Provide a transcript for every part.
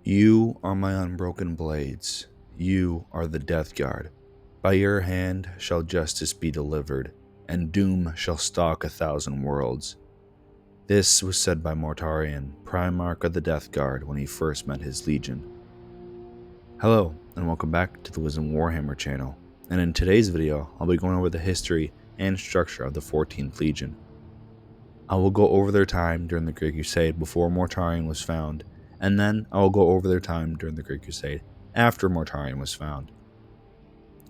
You are my unbroken blades. You are the Death Guard. By your hand shall justice be delivered, and doom shall stalk 1,000 worlds. This was said by Mortarion, Primarch of the Death Guard, when he first met his legion. Hello, and welcome back to the Wisdom of Warhammer channel, and in today's video, I'll be going over the history and structure of the 14th Legion. I will go over their time during the Great Crusade before Mortarion was found, and then I will go over their time during the Great Crusade after Mortarion was found.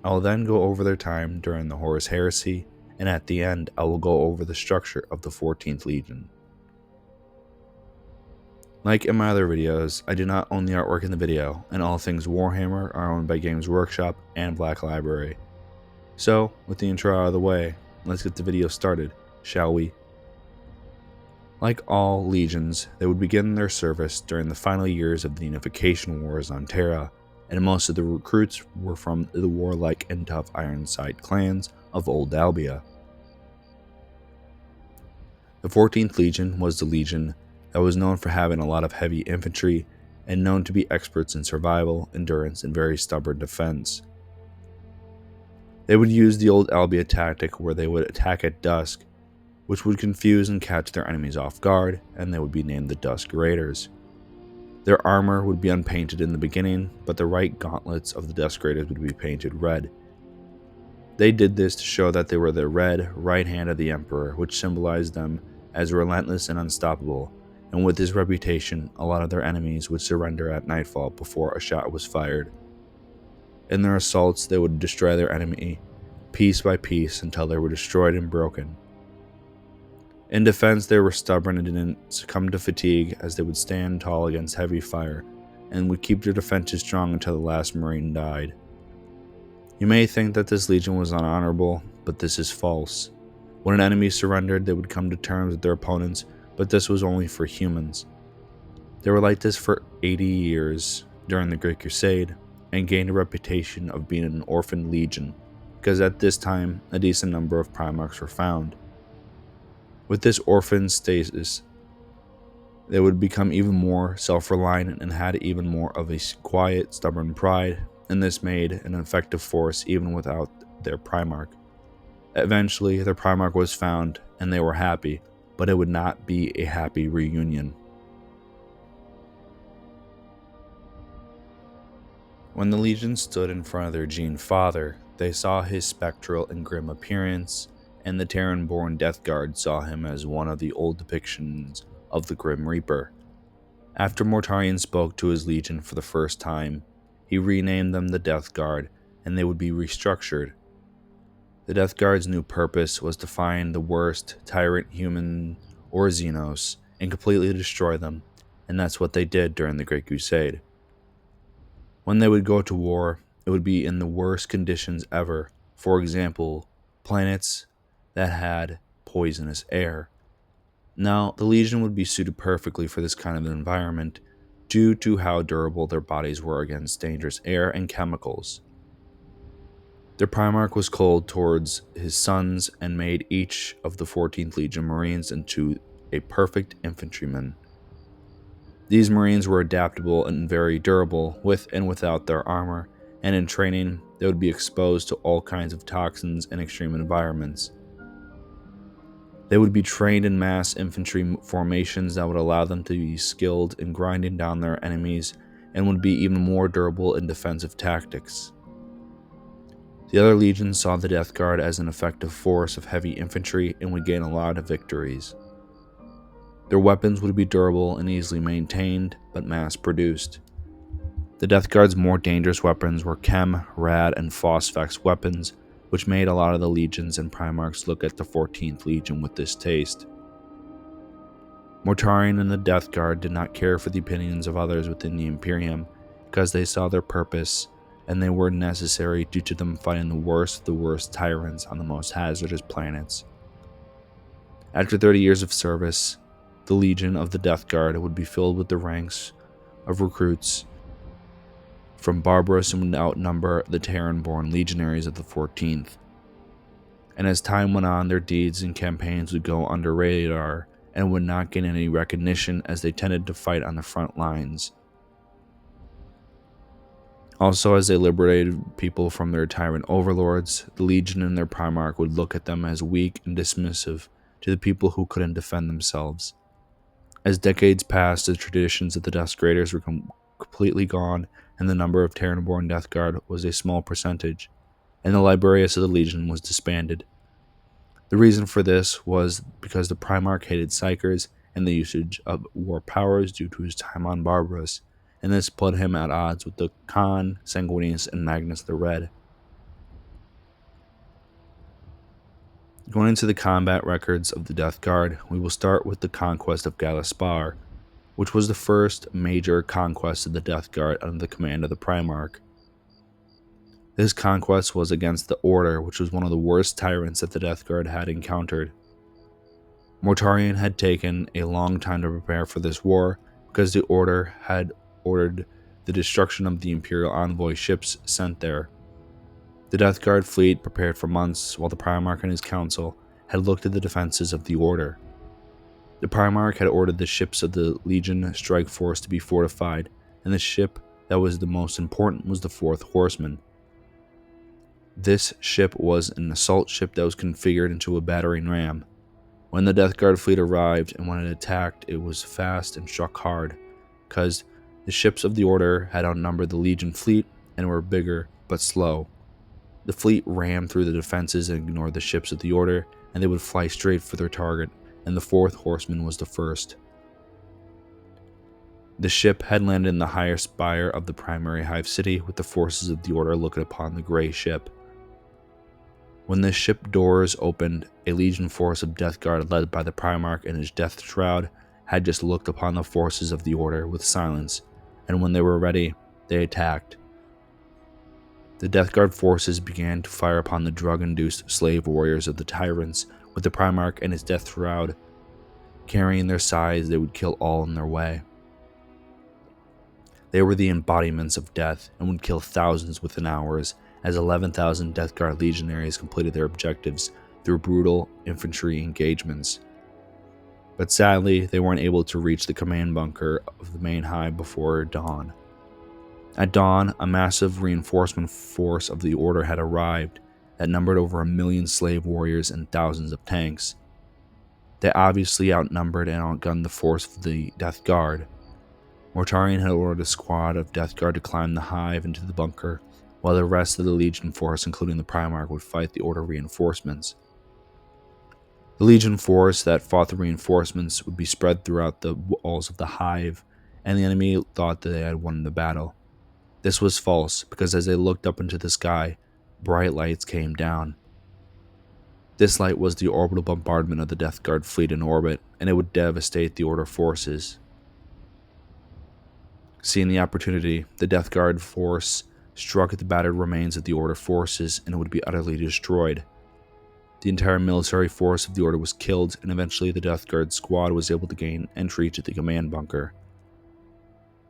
I will then go over their time during the Horus Heresy, and at the end I will go over the structure of the 14th Legion. Like in my other videos, I do not own the artwork in the video, and all things Warhammer are owned by Games Workshop and Black Library. So, with the intro out of the way, let's get the video started, shall we? Like all legions, they would begin their service during the final years of the Unification Wars on Terra, and most of the recruits were from the warlike and tough Ironside clans of Old Albia. The 14th Legion was the legion that was known for having a lot of heavy infantry and known to be experts in survival, endurance, and very stubborn defense. They would use the Old Albia tactic where they would attack at dusk, which would confuse and catch their enemies off guard, and they would be named the Dusk Raiders. Their armor would be unpainted in the beginning, but the right gauntlets of the Dusk Raiders would be painted red. They did this to show that they were the red right hand of the Emperor, which symbolized them as relentless and unstoppable, and with this reputation, a lot of their enemies would surrender at nightfall before a shot was fired. In their assaults, they would destroy their enemy piece by piece until they were destroyed and broken. In defense, they were stubborn and didn't succumb to fatigue, as they would stand tall against heavy fire and would keep their defenses strong until the last Marine died. You may think that this legion was unhonorable, but this is false. When an enemy surrendered, they would come to terms with their opponents, but this was only for humans. They were like this for 80 years during the Great Crusade and gained a reputation of being an orphaned legion, because at this time, a decent number of Primarchs were found. With this orphan status, they would become even more self-reliant and had even more of a quiet, stubborn pride, and this made an effective force even without their Primarch. Eventually, their Primarch was found, and they were happy, but it would not be a happy reunion. When the Legion stood in front of their Gene Father, they saw his spectral and grim appearance, and the Terran-born Death Guard saw him as one of the old depictions of the Grim Reaper. After Mortarion spoke to his legion for the first time, he renamed them the Death Guard, and they would be restructured. The Death Guard's new purpose was to find the worst tyrant human or Xenos and completely destroy them, and that's what they did during the Great Crusade. When they would go to war, it would be in the worst conditions ever. For example, planets that had poisonous air. Now, the Legion would be suited perfectly for this kind of environment due to how durable their bodies were against dangerous air and chemicals. Their Primarch was cold towards his sons and made each of the 14th Legion Marines into a perfect infantryman. These Marines were adaptable and very durable with and without their armor, and in training, they would be exposed to all kinds of toxins and extreme environments. They would be trained in mass infantry formations that would allow them to be skilled in grinding down their enemies and would be even more durable in defensive tactics. The other legions saw the Death Guard as an effective force of heavy infantry and would gain a lot of victories. Their weapons would be durable and easily maintained, but mass-produced. The Death Guard's more dangerous weapons were Chem, Rad, and Phosphex weapons, which made a lot of the legions and Primarchs look at the 14th Legion with distaste. Mortarion and the Death Guard did not care for the opinions of others within the Imperium, because they saw their purpose, and they were necessary due to them fighting the worst of the worst tyrants on the most hazardous planets. After 30 years of service, the Legion of the Death Guard would be filled with the ranks of recruits from barbarous and would outnumber the Terran-born legionaries of the 14th. And as time went on, their deeds and campaigns would go under radar and would not gain any recognition as they tended to fight on the front lines. Also, as they liberated people from their tyrant overlords, the Legion and their Primarch would look at them as weak and dismissive to the people who couldn't defend themselves. As decades passed, the traditions of the Death Graders were completely gone, and the number of Terran-born Death Guard was a small percentage, and the Librarius of the Legion was disbanded. The reason for this was because the Primarch hated Psykers and the usage of war powers due to his time on Barbarous, and this put him at odds with the Khan, Sanguinius, and Magnus the Red. Going into the combat records of the Death Guard, we will start with the conquest of Galaspar, which was the first major conquest of the Death Guard under the command of the Primarch. This conquest was against the Order, which was one of the worst tyrants that the Death Guard had encountered. Mortarion had taken a long time to prepare for this war because the Order had ordered the destruction of the Imperial envoy ships sent there. The Death Guard fleet prepared for months while the Primarch and his council had looked at the defenses of the Order. The Primarch had ordered the ships of the Legion strike force to be fortified, and the ship that was the most important was the 4th Horseman. This ship was an assault ship that was configured into a battering ram. When the Death Guard fleet arrived and when it attacked, it was fast and struck hard, because the ships of the Order had outnumbered the Legion fleet and were bigger but slow. The fleet rammed through the defenses and ignored the ships of the Order, and they would fly straight for their target, and the 4th Horseman was the first. The ship had landed in the higher spire of the primary hive city, with the forces of the Order looking upon the gray ship. When the ship doors opened, a Legion force of Death Guard led by the Primarch and his Death Shroud had just looked upon the forces of the Order with silence, and when they were ready, they attacked. The Death Guard forces began to fire upon the drug-induced slave warriors of the tyrants, with the Primarch and his Death Shroud carrying their sides. They would kill all in their way. They were the embodiments of death and would kill thousands within hours, as 11,000 Death Guard legionaries completed their objectives through brutal infantry engagements. But sadly, they weren't able to reach the command bunker of the main hive before dawn. At dawn, a massive reinforcement force of the Order had arrived that numbered over 1 million slave warriors and thousands of tanks. They obviously outnumbered and outgunned the force of the Death Guard. Mortarion had ordered a squad of Death Guard to climb the hive into the bunker, while the rest of the Legion force, including the Primarch, would fight the Order reinforcements. The Legion force that fought the reinforcements would be spread throughout the walls of the hive, and the enemy thought that they had won the battle. This was false, because as they looked up into the sky, bright lights came down. This light was the orbital bombardment of the Death Guard fleet in orbit, and it would devastate the Order forces. Seeing the opportunity, the Death Guard force struck at the battered remains of the Order forces, and it would be utterly destroyed. The entire military force of the Order was killed, and eventually the Death Guard squad was able to gain entry to the command bunker.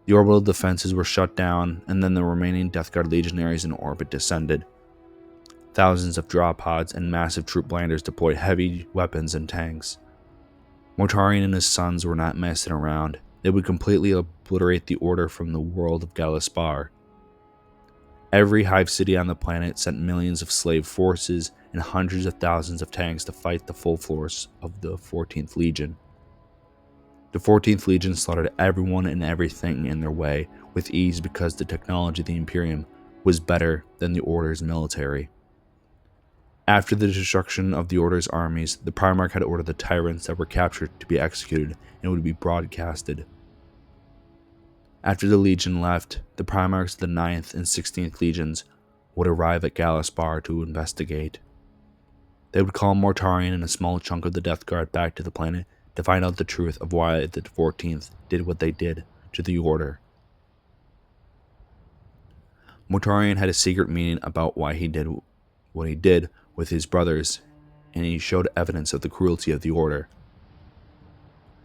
The orbital defenses were shut down, and then the remaining Death Guard legionaries in orbit descended. Thousands of drop pods and massive troop landers deployed heavy weapons and tanks. Mortarion and his sons were not messing around. They would completely obliterate the Order from the world of Galaspar. Every hive city on the planet sent millions of slave forces and hundreds of thousands of tanks to fight the full force of the 14th Legion. The 14th Legion slaughtered everyone and everything in their way with ease because the technology of the Imperium was better than the Order's military. After the destruction of the Order's armies, the Primarch had ordered the tyrants that were captured to be executed and would be broadcasted. After the Legion left, the Primarchs of the 9th and 16th Legions would arrive at Galaspar to investigate. They would call Mortarion and a small chunk of the Death Guard back to the planet to find out the truth of why the 14th did what they did to the Order. Mortarion had a secret meeting about why he did what he did with his brothers, and he showed evidence of the cruelty of the Order.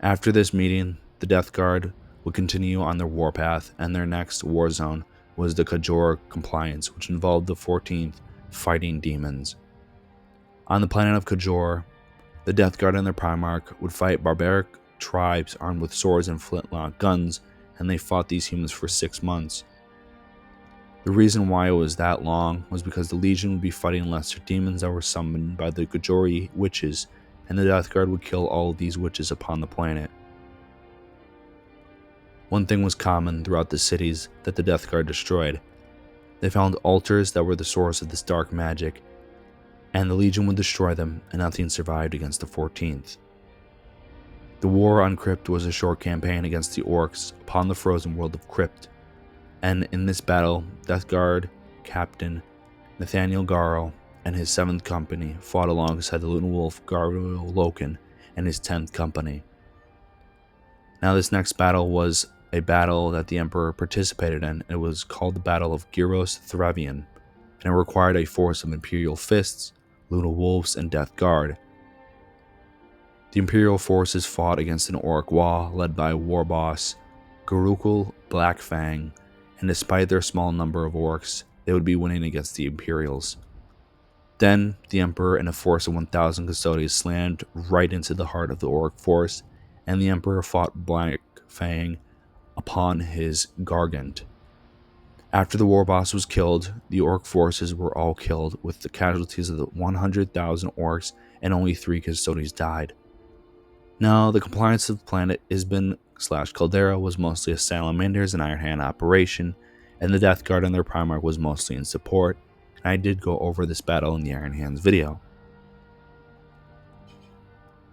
After this meeting, the Death Guard would continue on their warpath, and their next war zone was the Kajor Compliance, which involved the 14th fighting demons. On the planet of Kajor, the Death Guard and their Primarch would fight barbaric tribes armed with swords and flintlock guns, and they fought these humans for 6 months. The reason why it was that long was because the Legion would be fighting lesser demons that were summoned by the Gajori witches, and the Death Guard would kill all of these witches upon the planet. One thing was common throughout the cities that the Death Guard destroyed. They found altars that were the source of this dark magic, and the Legion would destroy them, and nothing survived against the 14th. The War on Crypt was a short campaign against the Orcs upon the frozen world of Crypt, and in this battle, Death Guard Captain Nathaniel Garl and his 7th Company fought alongside the Lone Wolf Garl Loken and his 10th Company. Now this next battle was a battle that the Emperor participated in. It was called the Battle of Gyros Thravian, and it required a force of Imperial Fists, Luna Wolves, and Death Guard. The Imperial forces fought against an Orc Wall led by war boss Garukul Blackfang, and despite their small number of orcs, they would be winning against the Imperials. Then, the Emperor and a force of 1,000 custodians slammed right into the heart of the Orc force, and the Emperor fought Blackfang upon his Gargant. After the war boss was killed, the Orc forces were all killed, with the casualties of the 100,000 orcs, and only 3 custodians died. Now, the compliance of the planet Isbin/Caldera was mostly a Salamanders and Iron Hand operation, and the Death Guard and their Primarch was mostly in support, and I did go over this battle in the Iron Hands video.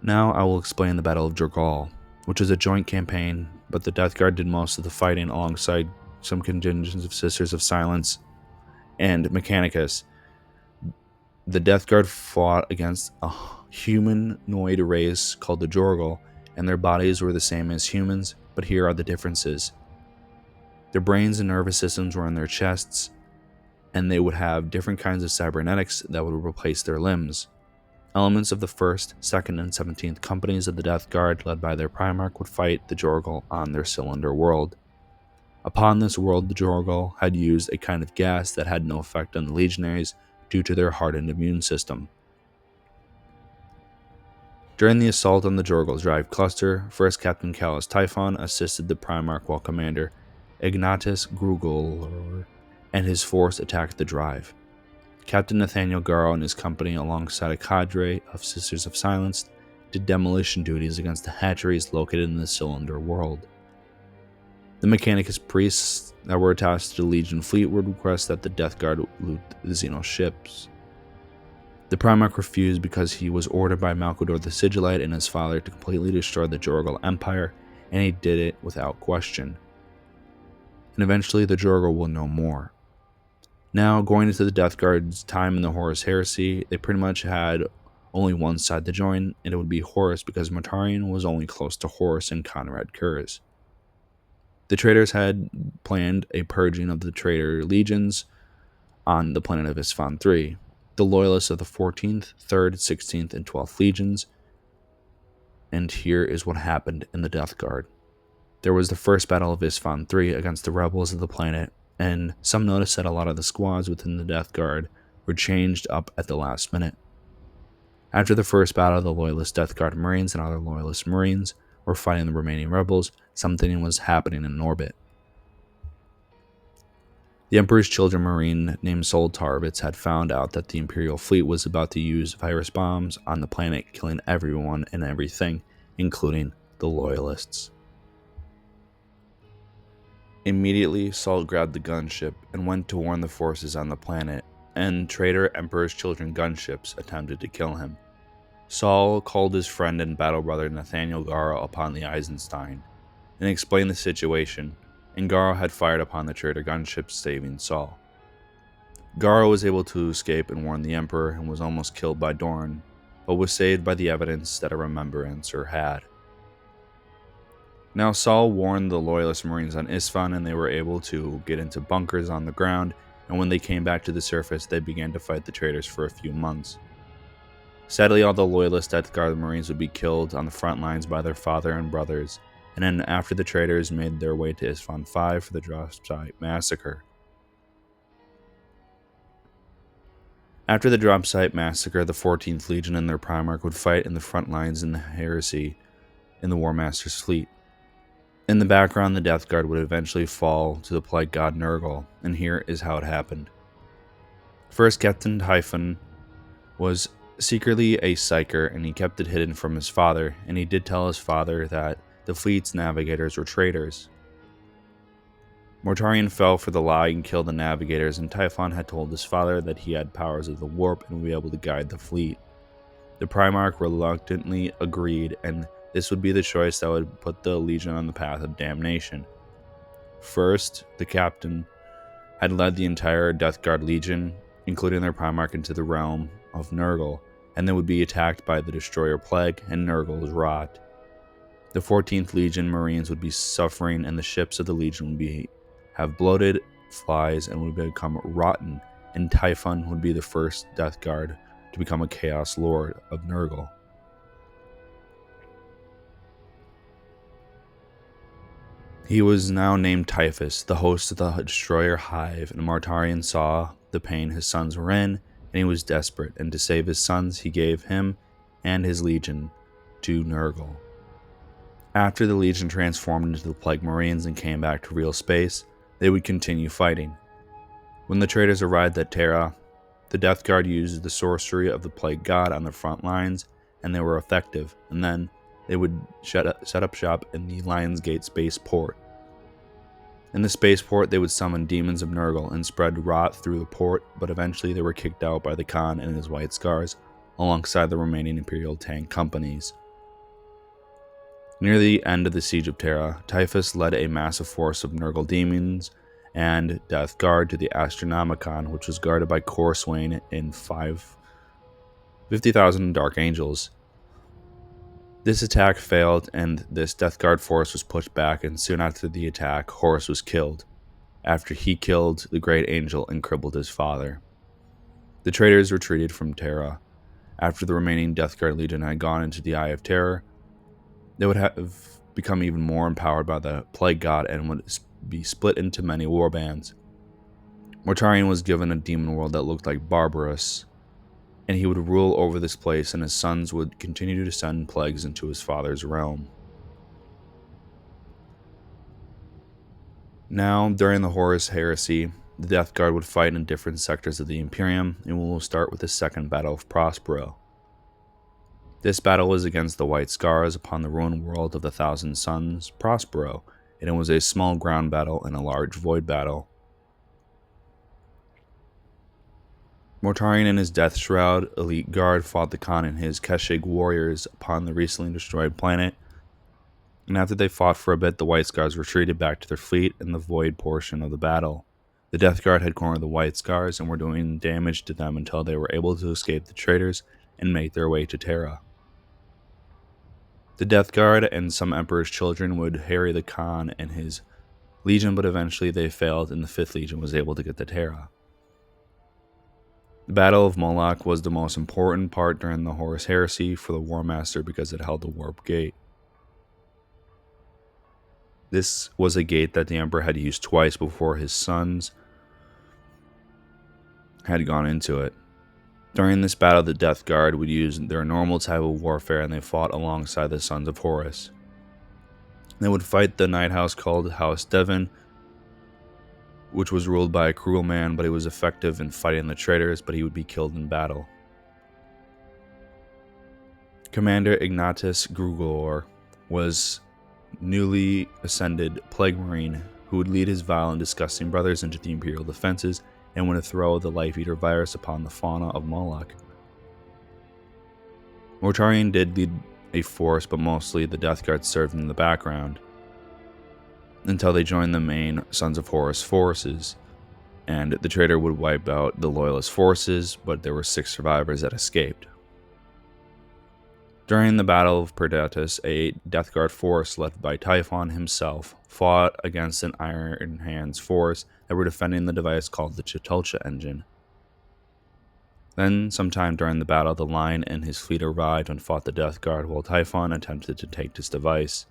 Now I will explain the Battle of Jorgal, which was a joint campaign, but the Death Guard did most of the fighting alongside some contingents of Sisters of Silence and Mechanicus. The Death Guard fought against a humanoid race called the Jorgal, and their bodies were the same as humans, but here are the differences. Their brains and nervous systems were in their chests, and they would have different kinds of cybernetics that would replace their limbs. Elements of the 1st, 2nd, and 17th Companies of the Death Guard, led by their Primarch, would fight the Jorgal on their cylinder world. Upon this world, the Jorgal had used a kind of gas that had no effect on the Legionaries due to their hardened immune system. During the assault on the Jorgal's drive cluster, 1st Captain Callus Typhon assisted the Primarch while Commander Ignatius Grugol and his force attacked the drive. Captain Nathaniel Garl and his company, alongside a cadre of Sisters of Silence, did demolition duties against the hatcheries located in the cylinder world. The Mechanicus priests that were attached to the Legion fleet would request that the Death Guard loot the Xenos ships. The Primarch refused because he was ordered by Malcador the Sigillite and his father to completely destroy the Jorgal Empire, and he did it without question. And eventually the Jorgal will know more. Now, going into the Death Guard's time in the Horus Heresy, they pretty much had only one side to join, and it would be Horus because Mortarion was only close to Horus and Conrad Curze. The traitors had planned a purging of the traitor legions on the planet of Isfahan III. The loyalists of the 14th, 3rd, 16th, and 12th legions. And here is what happened in the Death Guard. There was the first battle of Isfahan III against the rebels of the planet, and some noticed that a lot of the squads within the Death Guard were changed up at the last minute. After the first battle, the loyalist Death Guard Marines and other loyalist Marines were fighting the remaining rebels. Something was happening in orbit. The Emperor's Children Marine named Sol Tarvitz had found out that the Imperial fleet was about to use virus bombs on the planet, killing everyone and everything, including the Loyalists. Immediately, Sol grabbed the gunship and went to warn the forces on the planet, and traitor Emperor's Children gunships attempted to kill him. Sol called his friend and battle brother Nathaniel Garl upon the Eisenstein and explained the situation, and Garl had fired upon the traitor gunships, saving Sol. Garl was able to escape and warn the Emperor and was almost killed by Dorn, but was saved by the evidence that a Remembrancer had. Now Sol warned the Loyalist Marines on Isfahan, and they were able to get into bunkers on the ground, and when they came back to the surface, they began to fight the traitors for a few months. Sadly, all the Loyalist Death Guard Marines would be killed on the front lines by their father and brothers, and then after the traitors made their way to Isfahan V for the drop site massacre. After the drop site massacre, the 14th Legion and their Primarch would fight in the front lines in the Heresy in the War Master's fleet. In the background, the Death Guard would eventually fall to the plague god Nurgle, and here is how it happened. First, Captain Typhon was secretly a psyker, and he kept it hidden from his father, and he did tell his father that the fleet's navigators were traitors. Mortarion fell for the lie and killed the navigators, and Typhon had told his father that he had powers of the warp and would be able to guide the fleet. The Primarch reluctantly agreed, and this would be the choice that would put the Legion on the path of damnation. First, the captain had led the entire Death Guard Legion, including their Primarch, into the realm of Nurgle, and they would be attacked by the Destroyer Plague and Nurgle's rot. The 14th Legion Marines would be suffering, and the ships of the Legion would have bloated flies and would become rotten, and Typhon would be the first Death Guard to become a Chaos Lord of Nurgle. He was now named Typhus, the host of the Destroyer Hive, and Mortarion saw the pain his sons were in, and he was desperate, and to save his sons, he gave him and his legion to Nurgle. After the Legion transformed into the Plague Marines and came back to real space, they would continue fighting. When the traitors arrived at Terra, the Death Guard used the sorcery of the Plague God on the front lines, and they were effective, and then they would set up shop in the Lionsgate spaceport. In the spaceport, they would summon demons of Nurgle and spread rot through the port, but eventually they were kicked out by the Khan and his White Scars, alongside the remaining Imperial tank companies. Near the end of the Siege of Terra, Typhus led a massive force of Nurgle demons and Death Guard to the Astronomicon, which was guarded by Corswain and 50,000 Dark Angels. This attack failed, and this Death Guard force was pushed back, and soon after the attack, Horus was killed, after he killed the Great Angel and crippled his father. The traitors retreated from Terra. After the remaining Death Guard Legion had gone into the Eye of Terror, they would have become even more empowered by the Plague God and would be split into many warbands. Mortarion was given a demon world that looked like Barbarous, and he would rule over this place, and his sons would continue to send plagues into his father's realm. Now, during the Horus Heresy, the Death Guard would fight in different sectors of the Imperium, and we will start with the Second Battle of Prospero. This battle was against the White Scars upon the ruined world of the Thousand Suns, Prospero, and it was a small ground battle and a large void battle. Mortarion and his Death Shroud elite guard fought the Khan and his Keshig warriors upon the recently destroyed planet, and after they fought for a bit, the White Scars retreated back to their fleet in the void portion of the battle. The Death Guard had cornered the White Scars and were doing damage to them until they were able to escape the traitors and make their way to Terra. The Death Guard and some Emperor's children would harry the Khan and his legion, but eventually they failed, and the 5th Legion was able to get to Terra. The Battle of Moloch was the most important part during the Horus Heresy for the War Master because it held the Warp Gate. This was a gate that the Emperor had used twice before his sons had gone into it. During this battle, the Death Guard would use their normal type of warfare, and they fought alongside the Sons of Horus. They would fight the Night House called House Devon, which was ruled by a cruel man, but he was effective in fighting the traitors, but he would be killed in battle. Commander Ignatius Grugor was newly ascended Plague Marine who would lead his vile and disgusting brothers into the Imperial defenses and would throw the Life Eater virus upon the fauna of Moloch. Mortarion did lead a force, but mostly the Death Guard served in the background until they joined the main Sons of Horus forces, and the traitor would wipe out the Loyalist forces, but there were 6 survivors that escaped. During the Battle of Perdatus, a Death Guard force led by Typhon himself fought against an Iron Hands force that were defending the device called the Chitulcha Engine. Then, sometime during the battle, the Lion and his fleet arrived and fought the Death Guard while Typhon attempted to take this device.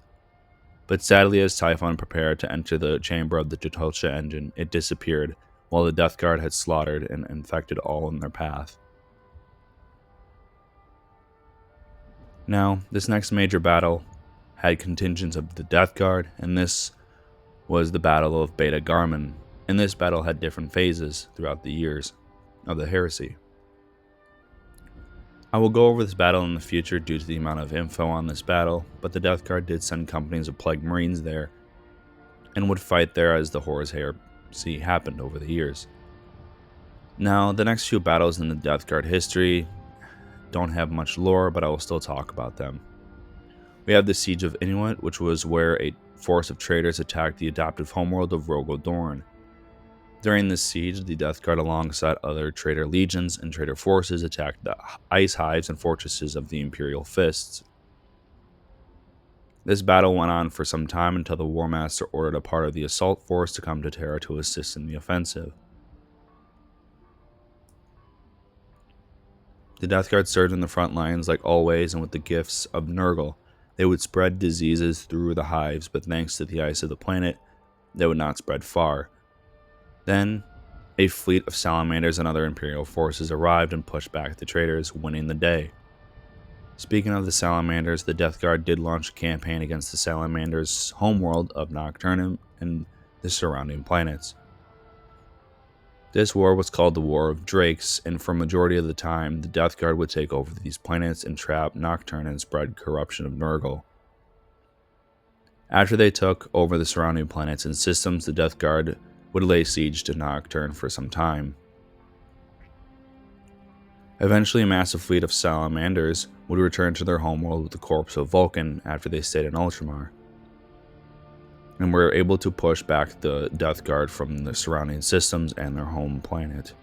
But sadly, as Typhon prepared to enter the chamber of the Chitulcha Engine, it disappeared, while the Death Guard had slaughtered and infected all in their path. Now, this next major battle had contingents of the Death Guard, and this was the Battle of Beta Garman. And this battle had different phases throughout the years of the Heresy. I will go over this battle in the future due to the amount of info on this battle, but the Death Guard did send companies of Plague Marines there and would fight there as the Horus Heresy happened over the years. Now, the next few battles in the Death Guard history don't have much lore, but I will still talk about them. We have the Siege of Inuit, which was where a force of traitors attacked the adoptive homeworld of Rogel Dorn. During this siege, the Death Guard alongside other traitor legions and traitor forces attacked the ice hives and fortresses of the Imperial Fists. This battle went on for some time until the War Master ordered a part of the assault force to come to Terra to assist in the offensive. The Death Guard served in the front lines like always, and with the gifts of Nurgle, they would spread diseases through the hives, but thanks to the ice of the planet, they would not spread far. Then, a fleet of salamanders and other Imperial forces arrived and pushed back the traitors, winning the day. Speaking of the salamanders, the Death Guard did launch a campaign against the salamanders' homeworld of Nocturnum and the surrounding planets. This war was called the War of Drakes, and for a majority of the time, the Death Guard would take over these planets and trap Nocturne and spread corruption of Nurgle. After they took over the surrounding planets and systems, the Death Guard would lay siege to Nocturne for some time. Eventually, a massive fleet of salamanders would return to their homeworld with the corpse of Vulcan after they stayed in Ultramar, and were able to push back the Death Guard from the surrounding systems and their home planet.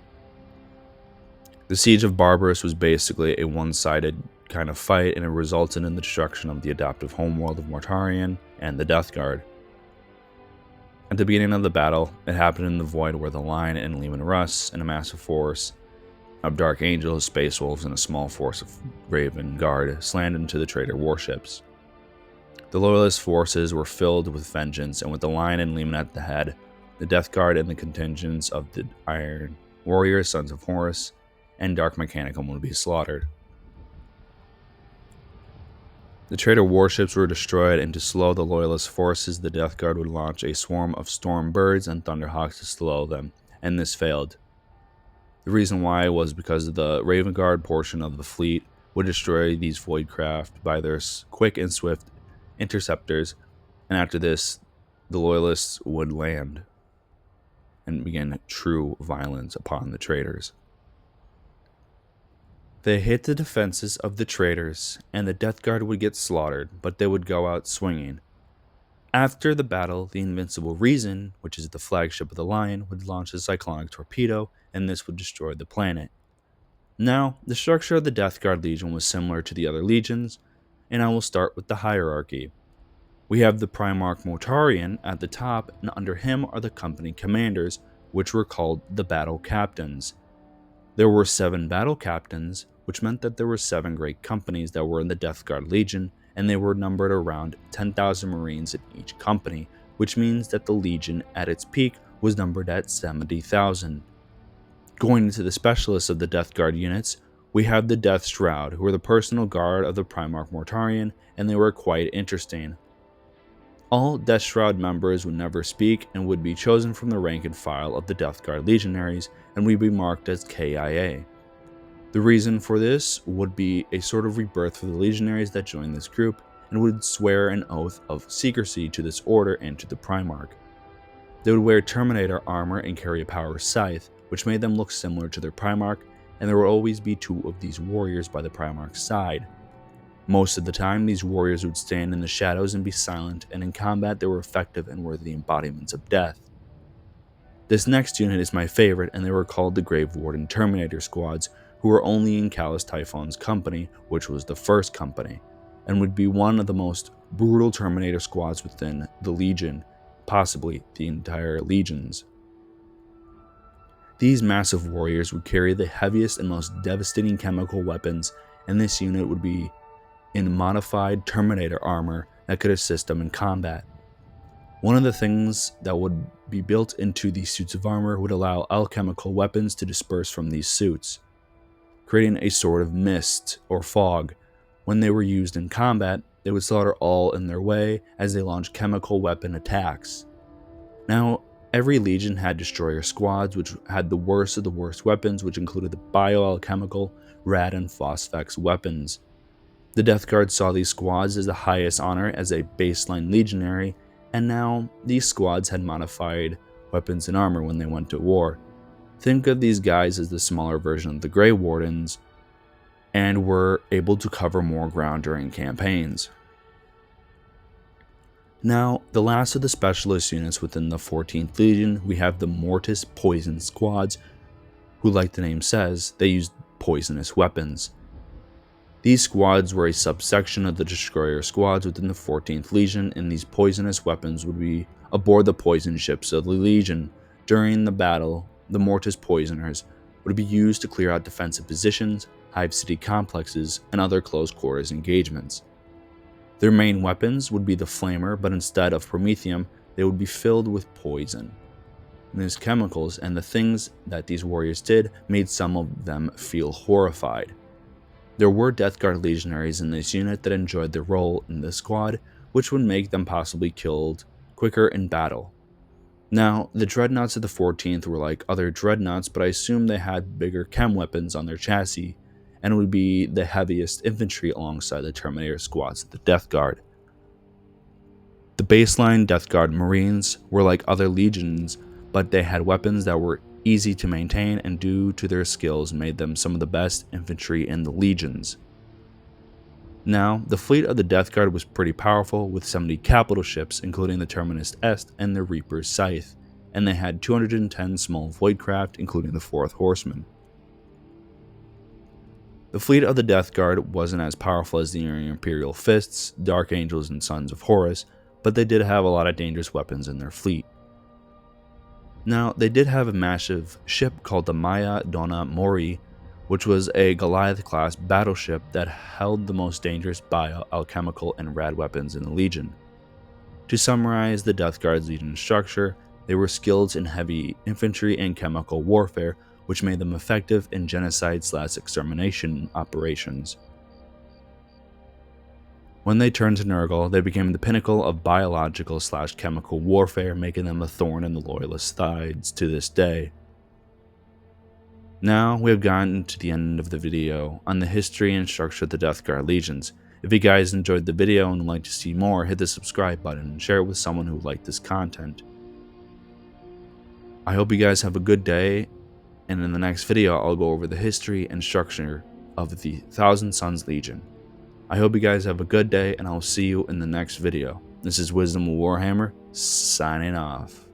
The Siege of Barbarous was basically a one-sided kind of fight, and it resulted in the destruction of the adoptive homeworld of Mortarion and the Death Guard. At the beginning of the battle, it happened in the Void where the Line and Leman Russ and a massive force of Dark Angels, Space Wolves, and a small force of Raven Guard slammed into the traitor warships. The Loyalist forces were filled with vengeance, and with the Lion and Leman at the head, the Death Guard and the contingents of the Iron Warriors, Sons of Horus, and Dark Mechanicum would be slaughtered. The traitor warships were destroyed, and to slow the Loyalist forces, the Death Guard would launch a swarm of Storm Birds and Thunderhawks to slow them, and this failed. The reason why was because the Raven Guard portion of the fleet would destroy these void craft by their quick and swift interceptors, and after this, the Loyalists would land and begin true violence upon the traitors. They hit the defenses of the traitors, and the Death Guard would get slaughtered, but they would go out swinging. After the battle, the Invincible Reason, which is the flagship of the Lion, would launch a cyclonic torpedo, and this would destroy the planet. Now, the structure of the Death Guard Legion was similar to the other legions, and I will start with the hierarchy. We have the Primarch Mortarion at the top, and under him are the company commanders, which were called the Battle Captains. There were 7 battle captains, which meant that there were 7 great companies that were in the Death Guard Legion, and they were numbered around 10,000 Marines in each company, which means that the Legion at its peak was numbered at 70,000. Going into the specialists of the Death Guard units, we have the Death Shroud, who were the personal guard of the Primarch Mortarion, and they were quite interesting. All Death Shroud members would never speak and would be chosen from the rank and file of the Death Guard Legionaries and would be marked as KIA. The reason for this would be a sort of rebirth for the legionaries that joined this group and would swear an oath of secrecy to this order and to the Primarch. They would wear Terminator armor and carry a power scythe, which made them look similar to their Primarch, and there would always be 2 of these warriors by the Primarch's side. Most of the time, these warriors would stand in the shadows and be silent, and in combat they were effective and were the embodiments of death. This next unit is my favorite, and they were called the Grave Warden Terminator Squads, who were only in Callus Typhon's company, which was the first company, and would be one of the most brutal Terminator squads within the Legion, possibly the entire legions. These massive warriors would carry the heaviest and most devastating chemical weapons, and this unit would be in modified Terminator armor that could assist them in combat. One of the things that would be built into these suits of armor would allow alchemical weapons to disperse from these suits, creating a sort of mist or fog. When they were used in combat, They would slaughter all in their way as they launched chemical weapon attacks. Now, every legion had destroyer squads, which had the worst of the worst weapons, which included the bioalchemical, rad, and phosphex weapons. The Death Guard saw these squads as the highest honor as a baseline legionary, and now these squads had modified weapons and armor when they went to war. Think of these guys as the smaller version of the Grey Wardens, and were able to cover more ground during campaigns. Now, the last of the specialist units within the 14th Legion, we have the Mortis Poison Squads, who, like the name says, they used poisonous weapons. These squads were a subsection of the destroyer squads within the 14th Legion, and these poisonous weapons would be aboard the poison ships of the Legion. During the battle, the Mortis Poisoners would be used to clear out defensive positions, hive city complexes, and other close quarters engagements. Their main weapons would be the Flamer, but instead of promethium, they would be filled with poison. These chemicals and the things that these warriors did made some of them feel horrified. There were Death Guard legionaries in this unit that enjoyed their role in the squad, which would make them possibly killed quicker in battle. Now, the Dreadnoughts of the 14th were like other Dreadnoughts, but I assume they had bigger chem weapons on their chassis, and would be the heaviest infantry alongside the Terminator squads of the Death Guard. The baseline Death Guard Marines were like other legions, but they had weapons that were easy to maintain, and due to their skills made them some of the best infantry in the legions. Now, the fleet of the Death Guard was pretty powerful, with 70 capital ships, including the Terminus Est and the Reaper's Scythe, and they had 210 small voidcraft, including the 4th Horseman. The fleet of the Death Guard wasn't as powerful as the Imperial Fists, Dark Angels, and Sons of Horus, but they did have a lot of dangerous weapons in their fleet. Now, they did have a massive ship called the Maya Donna Mori, which was a Goliath-class battleship that held the most dangerous bioalchemical and rad weapons in the Legion. To summarize the Death Guard's Legion structure, they were skilled in heavy infantry and chemical warfare, which made them effective in genocide/extermination operations. When they turned to Nurgle, they became the pinnacle of biological/chemical warfare, making them a thorn in the Loyalist sides to this day. Now we have gotten to the end of the video on the history and structure of the Death Guard Legions. If you guys enjoyed the video and would like to see more, hit the subscribe button and share it with someone who liked this content. I hope you guys have a good day, and in the next video I'll go over the history and structure of the Thousand Sons Legion. I hope you guys have a good day, and I'll see you in the next video. This is Wisdom of Warhammer, signing off.